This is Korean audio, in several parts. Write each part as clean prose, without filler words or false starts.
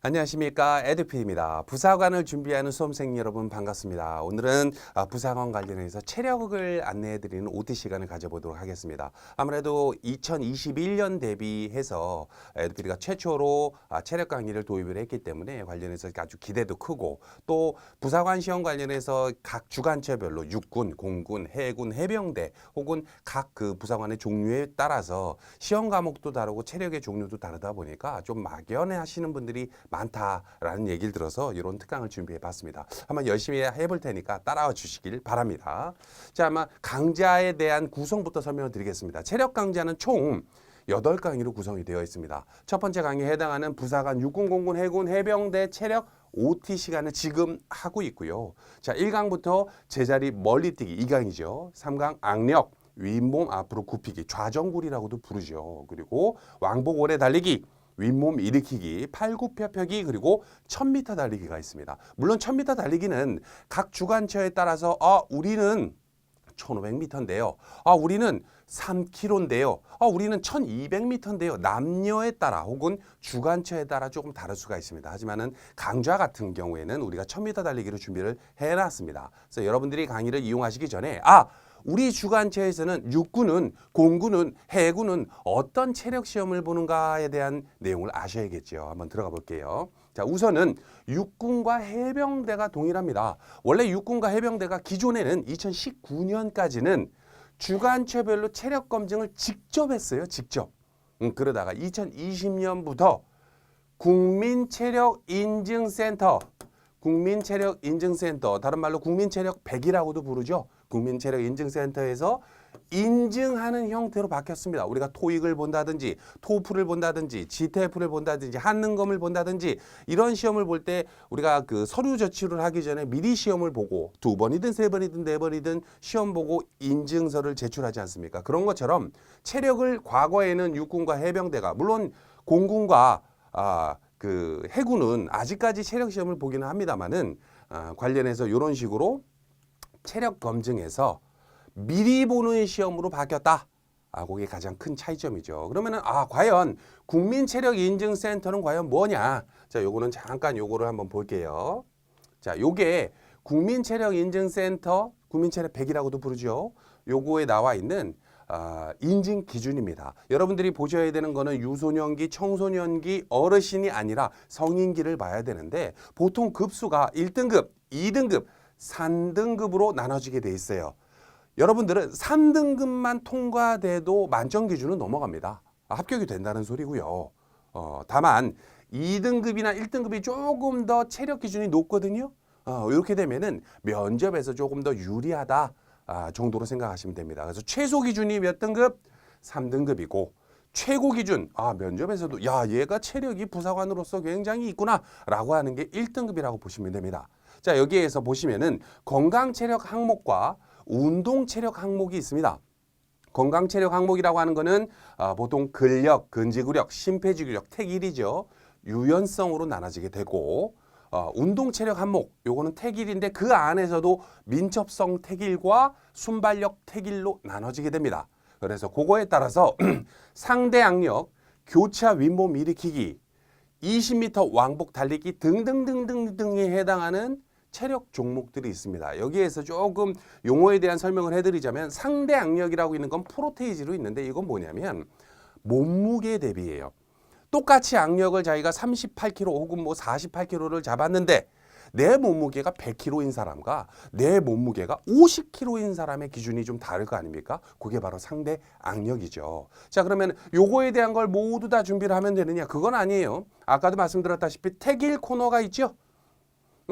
안녕하십니까, 에듀피입니다. 부사관을 준비하는 수험생 여러분 반갑습니다. 오늘은 부사관 관련해서 체력을 안내해드리는 OT 시간을 가져보도록 하겠습니다. 아무래도 2021년 대비해서 에듀피가 최초로 체력 강의를 도입을 했기 때문에 관련해서 아주 기대도 크고, 또 부사관 시험 관련해서 각 주관처별로 육군, 공군, 해군, 해병대 혹은 각 그 부사관의 종류에 따라서 시험 과목도 다르고 체력의 종류도 다르다 보니까 좀 막연해 하시는 분들이 많다라는 얘기를 들어서 이런 특강을 준비해 봤습니다. 한번 열심히 해볼 테니까 따라와 주시길 바랍니다. 자, 아마 강좌에 대한 구성부터 설명을 드리겠습니다. 체력 강좌는 총 8강의로 구성이 되어 있습니다. 첫 번째 강의에 해당하는 부사관, 육군, 공군, 해군, 해병대 체력 OT 시간을 지금 하고 있고요. 자, 1강부터 제자리 멀리뛰기 2강이죠. 3강 악력, 윗몸 앞으로 굽히기, 좌정굴이라고도 부르죠. 그리고 왕복 오래 달리기, 윗몸 일으키기, 팔굽혀펴기, 그리고 1000m 달리기가 있습니다. 물론 1000m 달리기는 각 주관처에 따라서 우리는 1500m인데요. 우리는 3km인데요. 우리는 1200m인데요. 남녀에 따라 혹은 주관처에 따라 조금 다를 수가 있습니다. 하지만은 강좌 같은 경우에는 우리가 1000m 달리기로 준비를 해놨습니다. 그래서 여러분들이 강의를 이용하시기 전에 우리 주관처에서는 육군은, 공군은, 해군은 어떤 체력 시험을 보는가에 대한 내용을 아셔야겠죠. 한번 들어가 볼게요. 자, 우선은 육군과 해병대가 동일합니다. 원래 육군과 해병대가 기존에는 2019년까지는 주관처별로 체력 검증을 직접 했어요. 직접. 그러다가 2020년부터 국민체력인증센터, 다른 말로 국민체력 100이라고도 부르죠. 국민체력인증센터에서 인증하는 형태로 바뀌었습니다. 우리가 토익을 본다든지 토플을 본다든지 GTF를 본다든지 한능검을 본다든지 이런 시험을 볼 때 우리가 그 서류 제출을 하기 전에 미리 시험을 보고 2번이든 3번이든 4번이든 시험 보고 인증서를 제출하지 않습니까? 그런 것처럼 체력을 과거에는 육군과 해병대가, 물론 공군과 그 해군은 아직까지 체력 시험을 보기는 합니다만은 관련해서 이런 식으로 체력 검증에서 미리 보는 시험으로 바뀌었다. 그게 가장 큰 차이점이죠. 그러면은 과연 국민체력인증센터는 과연 뭐냐? 자, 요거는 잠깐 요거를 한번 볼게요. 자, 요게 국민체력인증센터, 국민체력 100이라고도 부르죠. 요거에 나와 있는 인증 기준입니다. 여러분들이 보셔야 되는 거는 유소년기, 청소년기, 어르신이 아니라 성인기를 봐야 되는데, 보통 급수가 1등급, 2등급, 3등급으로 나눠지게 돼 있어요. 여러분들은 3등급만 통과돼도 만점 기준은 넘어갑니다. 합격이 된다는 소리고요. 다만 2등급이나 1등급이 조금 더 체력 기준이 높거든요. 이렇게 되면은 면접에서 조금 더 유리하다 정도로 생각하시면 됩니다. 그래서 최소 기준이 몇 등급? 3등급이고 최고 기준, 면접에서도 얘가 체력이 부사관으로서 굉장히 있구나 라고 하는 게 1등급이라고 보시면 됩니다. 자, 여기에서 보시면은 건강체력 항목과 운동체력 항목이 있습니다. 건강체력 항목이라고 하는 거는 보통 근력, 근지구력, 심폐지구력, 택일이죠. 유연성으로 나눠지게 되고, 운동체력 항목, 요거는 택일인데 그 안에서도 민첩성 택일과 순발력 택일로 나눠지게 됩니다. 그래서 그거에 따라서 상대 악력, 교차 윗몸 일으키기, 20m 왕복 달리기 등등등등등에 해당하는 체력 종목들이 있습니다. 여기에서 조금 용어에 대한 설명을 해드리자면, 상대 악력이라고 있는 건 프로테이지로 있는데, 이건 뭐냐면 몸무게 대비예요. 똑같이 악력을 자기가 38kg 혹은 48kg를 잡았는데 내 몸무게가 100kg인 사람과 내 몸무게가 50kg인 사람의 기준이 좀 다를 거 아닙니까? 그게 바로 상대 악력이죠. 자, 그러면 요거에 대한 걸 모두 다 준비를 하면 되느냐? 그건 아니에요. 아까도 말씀드렸다시피 택일 코너가 있죠.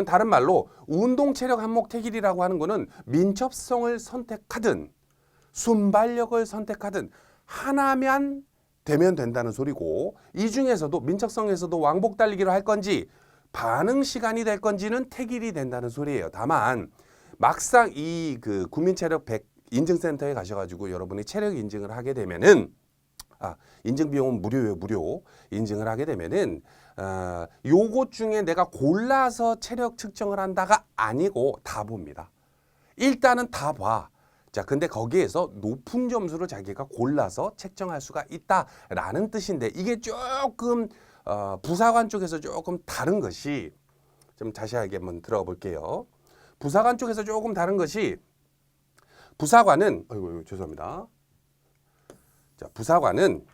다른 말로 운동체력 항목 택일이라고 하는 거는 민첩성을 선택하든 순발력을 선택하든 하나면 되면 된다는 소리고, 이 중에서도 민첩성에서도 왕복 달리기를 할 건지 반응 시간이 될 건지는 택일이 된다는 소리예요. 다만 막상 이 그 국민체력 100 인증센터에 가셔가지고 여러분이 체력 인증을 하게 되면은 인증 비용은 무료예요. 무료. 인증을 하게 되면은 요것 중에 내가 골라서 체력 측정을 한다가 아니고 다 봅니다. 일단은 다 봐. 자, 근데 거기에서 높은 점수를 자기가 골라서 책정할 수가 있다라는 뜻인데, 이게 조금 부사관 쪽에서 조금 다른 것이 좀 자세하게 한번 들어가 볼게요. 부사관 쪽에서 조금 다른 것이 부사관은 아이고 죄송합니다. 자, 부사관은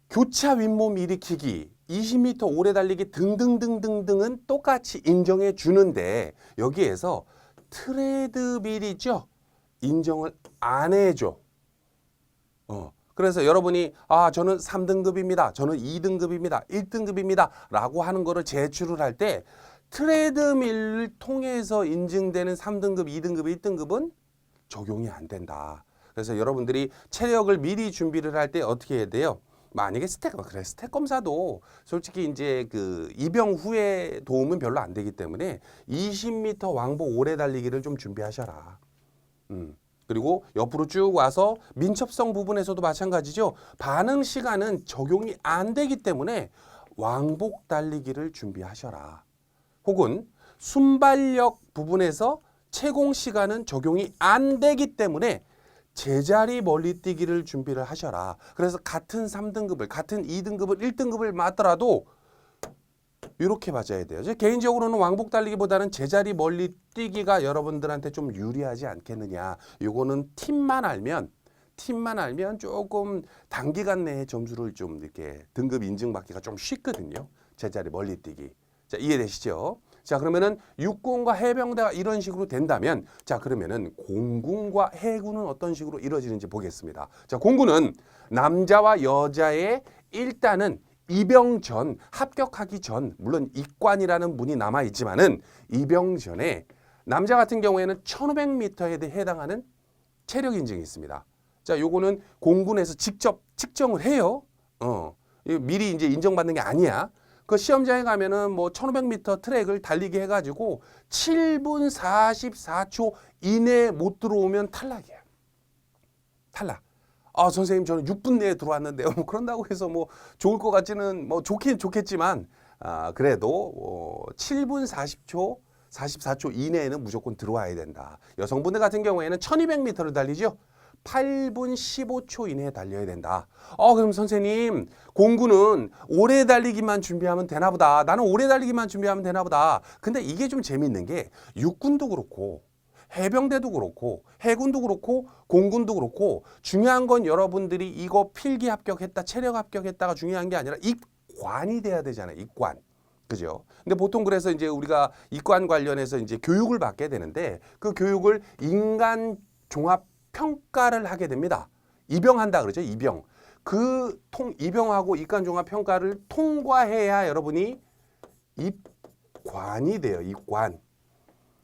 교차 윗몸 일으키기, 20m 오래 달리기 등등등등등은 똑같이 인정해 주는데 여기에서 트레드밀이죠. 인정을 안 해줘. 그래서 여러분이 저는 3등급입니다. 저는 2등급입니다. 1등급입니다. 라고 하는 거를 제출을 할 때 트레드밀을 통해서 인증되는 3등급, 2등급, 1등급은 적용이 안 된다. 그래서 여러분들이 체력을 미리 준비를 할 때 어떻게 해야 돼요? 만약에 스택 검사도 솔직히 이제 그 입영 후에 도움은 별로 안 되기 때문에 20m 왕복 오래 달리기를 좀 준비하셔라. 그리고 옆으로 쭉 와서 민첩성 부분에서도 마찬가지죠. 반응 시간은 적용이 안 되기 때문에 왕복 달리기를 준비하셔라. 혹은 순발력 부분에서 채공 시간은 적용이 안 되기 때문에 제자리 멀리뛰기를 준비를 하셔라. 그래서 같은 3등급을, 같은 2등급을, 1등급을 맞더라도 이렇게 맞아야 돼요. 개인적으로는 왕복 달리기보다는 제자리 멀리뛰기가 여러분들한테 좀 유리하지 않겠느냐. 요거는 팁만 알면 조금 단기간 내에 점수를 좀 이렇게 등급 인증받기가 좀 쉽거든요. 제자리 멀리뛰기. 자, 이해되시죠? 자, 그러면은 육군과 해병대가 이런 식으로 된다면, 자, 그러면은 공군과 해군은 어떤 식으로 이루어지는지 보겠습니다. 자, 공군은 남자와 여자의 일단은 입영 전, 합격하기 전, 물론 이관이라는 문이 남아 있지만은 입영 전에 남자 같은 경우에는 1500m에 해당하는 체력 인증이 있습니다. 자, 요거는 공군에서 직접 측정을 해요. 미리 이제 인정받는 게 아니야. 그 시험장에 가면은 뭐 1500m 트랙을 달리게 해가지고 7분 44초 이내에 못 들어오면 탈락이야. 탈락. 선생님 저는 6분 내에 들어왔는데요. 뭐 그런다고 해서 뭐 좋을 것 같지는 뭐 좋긴 좋겠지만 그래도 7분 44초 이내에는 무조건 들어와야 된다. 여성분들 같은 경우에는 1200m를 달리죠. 8분 15초 이내에 달려야 된다. 그럼 선생님 공군은 오래 달리기만 준비하면 되나 보다. 나는 오래 달리기만 준비하면 되나 보다. 근데 이게 좀 재밌는 게 육군도 그렇고 해병대도 그렇고 해군도 그렇고 공군도 그렇고 중요한 건 여러분들이 이거 필기 합격했다, 체력 합격했다가 중요한 게 아니라 이관이 돼야 되잖아요. 이관. 그죠? 근데 보통 그래서 이제 우리가 이관 관련해서 이제 교육을 받게 되는데 그 교육을 인간 종합 평가를 하게 됩니다. 입영한다 그러죠. 입영. 입영하고 이관 종합 평가를 통과해야 여러분이 입관이 돼요. 입관.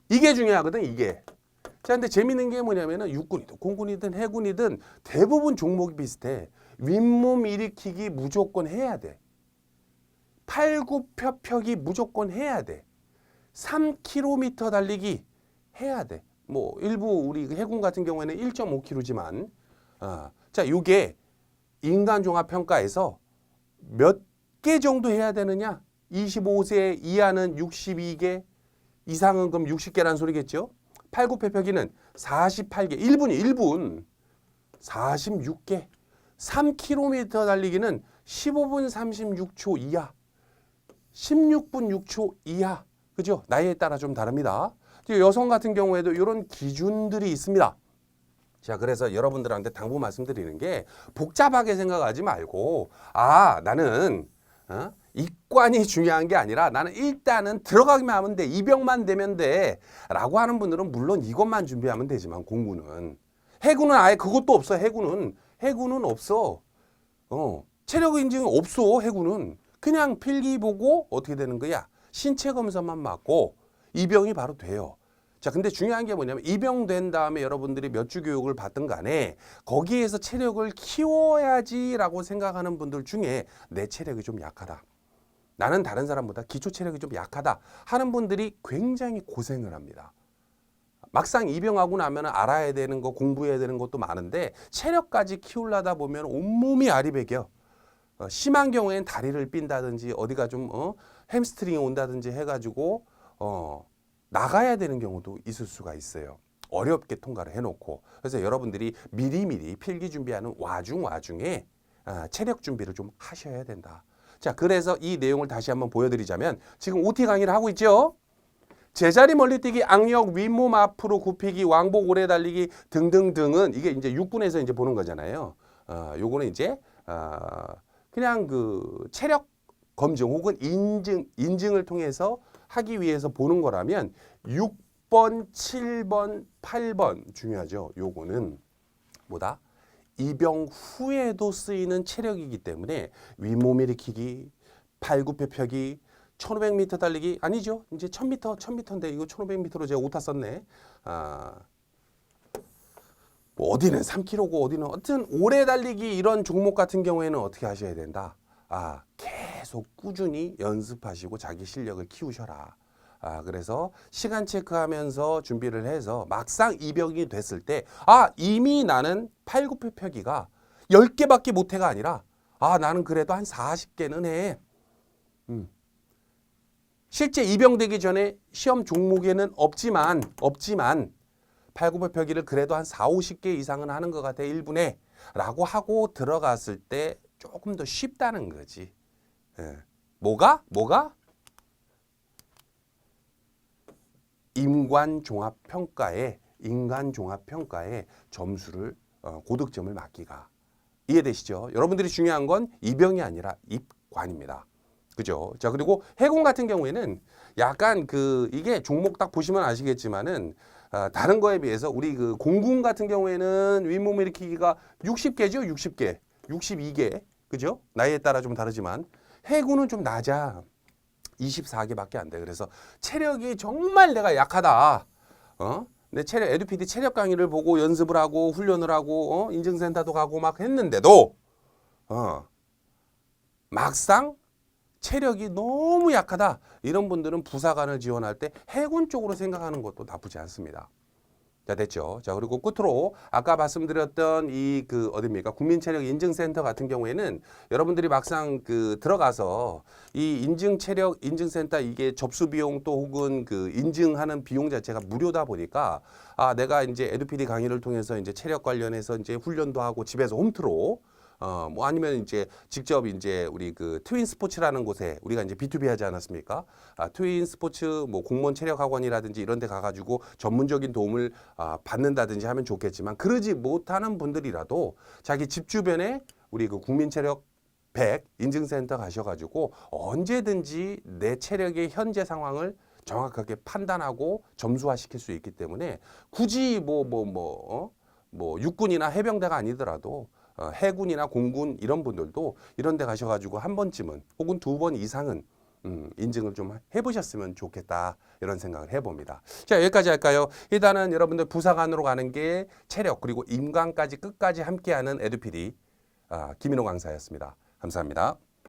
이게 중요하거든. 이게. 자, 근데 재밌는 게 뭐냐면은 육군이든 공군이든 해군이든 대부분 종목이 비슷해. 윗몸 일으키기 무조건 해야 돼. 팔굽혀펴기 무조건 해야 돼. 3km 달리기 해야 돼. 뭐 일부 우리 해군 같은 경우에는 1.5km지만 자, 요게 인간 종합 평가에서 몇 개 정도 해야 되느냐? 25세 이하는 62개, 이상은 그럼 60개라는 소리겠죠? 팔굽혀펴기는 48개, 1분 46개, 3km 달리기는 15분 36초 이하, 16분 6초 이하, 그죠? 나이에 따라 좀 다릅니다. 여성 같은 경우에도 이런 기준들이 있습니다. 자, 그래서 여러분들한테 당부 말씀드리는 게 복잡하게 생각하지 말고 나는 이관이 중요한 게 아니라 나는 일단은 들어가기만 하면 돼. 입영만 되면 돼. 라고 하는 분들은 물론 이것만 준비하면 되지만 공군은. 해군은 아예 그것도 없어. 해군은 없어. 체력 인증 없어. 해군은. 그냥 필기 보고 어떻게 되는 거야? 신체 검사만 맞고 입영이 바로 돼요. 자, 근데 중요한 게 뭐냐면 입영된 다음에 여러분들이 몇 주 교육을 받든 간에 거기에서 체력을 키워야지라고 생각하는 분들 중에 내 체력이 좀 약하다. 나는 다른 사람보다 기초 체력이 좀 약하다 하는 분들이 굉장히 고생을 합니다. 막상 입영하고 나면 알아야 되는 거, 공부해야 되는 것도 많은데 체력까지 키우려다 보면 온몸이 아리백이요. 심한 경우에는 다리를 삔다든지 어디가 좀 햄스트링이 온다든지 해가지고 나가야 되는 경우도 있을 수가 있어요. 어렵게 통과를 해놓고. 그래서 여러분들이 미리미리 필기 준비하는 와중에 체력 준비를 좀 하셔야 된다. 자, 그래서 이 내용을 다시 한번 보여드리자면 지금 OT 강의를 하고 있죠. 제자리 멀리뛰기, 악력, 윗몸 앞으로 굽히기, 왕복 오래 달리기 등등등은 이게 이제 육군에서 이제 보는 거잖아요. 요거는 이제 그냥 그 체력 검증 혹은 인증을 통해서 하기 위해서 보는 거라면 6번, 7번, 8번 중요하죠. 요거는 뭐다? 입영 후에도 쓰이는 체력이기 때문에 윗몸 일으키기, 팔굽혀 펴기, 1500m 달리기 아니죠. 이제 1000m인데 이거 1500m로 제가 오타 썼네. 뭐 어디는 3km고 어디는 어쨌든 오래 달리기 이런 종목 같은 경우에는 어떻게 하셔야 된다. 계속 꾸준히 연습하시고 자기 실력을 키우셔라. 그래서 시간 체크하면서 준비를 해서 막상 입영이 됐을 때 이미 나는 팔굽혀 펴기가 10개밖에 못해가 아니라 나는 그래도 한 40개는 해. 실제 입영되기 전에 시험 종목에는 없지만 팔굽혀 펴기를 그래도 한 4, 50개 이상은 하는 것 같아 1분에 라고 하고 들어갔을 때 조금 더 쉽다는 거지. 뭐가? 인간종합평가에 점수를 고득점을 맞기가. 이해되시죠? 여러분들이 중요한 건 입영이 아니라 입관입니다. 그죠? 자, 그리고 해군 같은 경우에는 약간 이게 종목 딱 보시면 아시겠지만은 다른 거에 비해서 우리 그 공군 같은 경우에는 윗몸 일으키기가 60개죠? 60개, 62개. 그죠? 나이에 따라 좀 다르지만 해군은 좀 낮아. 24개밖에 안 돼. 그래서 체력이 정말 내가 약하다. 내 체력 에듀피디 체력 강의를 보고 연습을 하고 훈련을 하고 인증센터도 가고 막 했는데도 막상 체력이 너무 약하다. 이런 분들은 부사관을 지원할 때 해군 쪽으로 생각하는 것도 나쁘지 않습니다. 자, 됐죠. 자, 그리고 끝으로 아까 말씀드렸던 어딥니까? 국민체력인증센터 같은 경우에는 여러분들이 막상 들어가서 이 인증센터 이게 접수 비용 또 혹은 인증하는 비용 자체가 무료다 보니까 내가 이제 에듀피디 강의를 통해서 이제 체력 관련해서 이제 훈련도 하고 집에서 홈트로 뭐 아니면 이제 직접 이제 우리 트윈 스포츠라는 곳에 우리가 이제 B2B 하지 않았습니까? 트윈 스포츠 뭐 공무원 체력 학원이라든지 이런 데 가가지고 전문적인 도움을 받는다든지 하면 좋겠지만 그러지 못하는 분들이라도 자기 집 주변에 우리 국민 체력 100 인증센터 가셔가지고 언제든지 내 체력의 현재 상황을 정확하게 판단하고 점수화 시킬 수 있기 때문에 굳이 뭐 육군이나 해병대가 아니더라도 해군이나 공군 이런 분들도 이런 데 가셔가지고 한 번쯤은 혹은 2번 이상은 인증을 좀 해보셨으면 좋겠다 이런 생각을 해봅니다. 자, 여기까지 할까요? 일단은 여러분들 부사관으로 가는 게 체력 그리고 임관까지 끝까지 함께하는 에듀피디 김인호 강사였습니다. 감사합니다.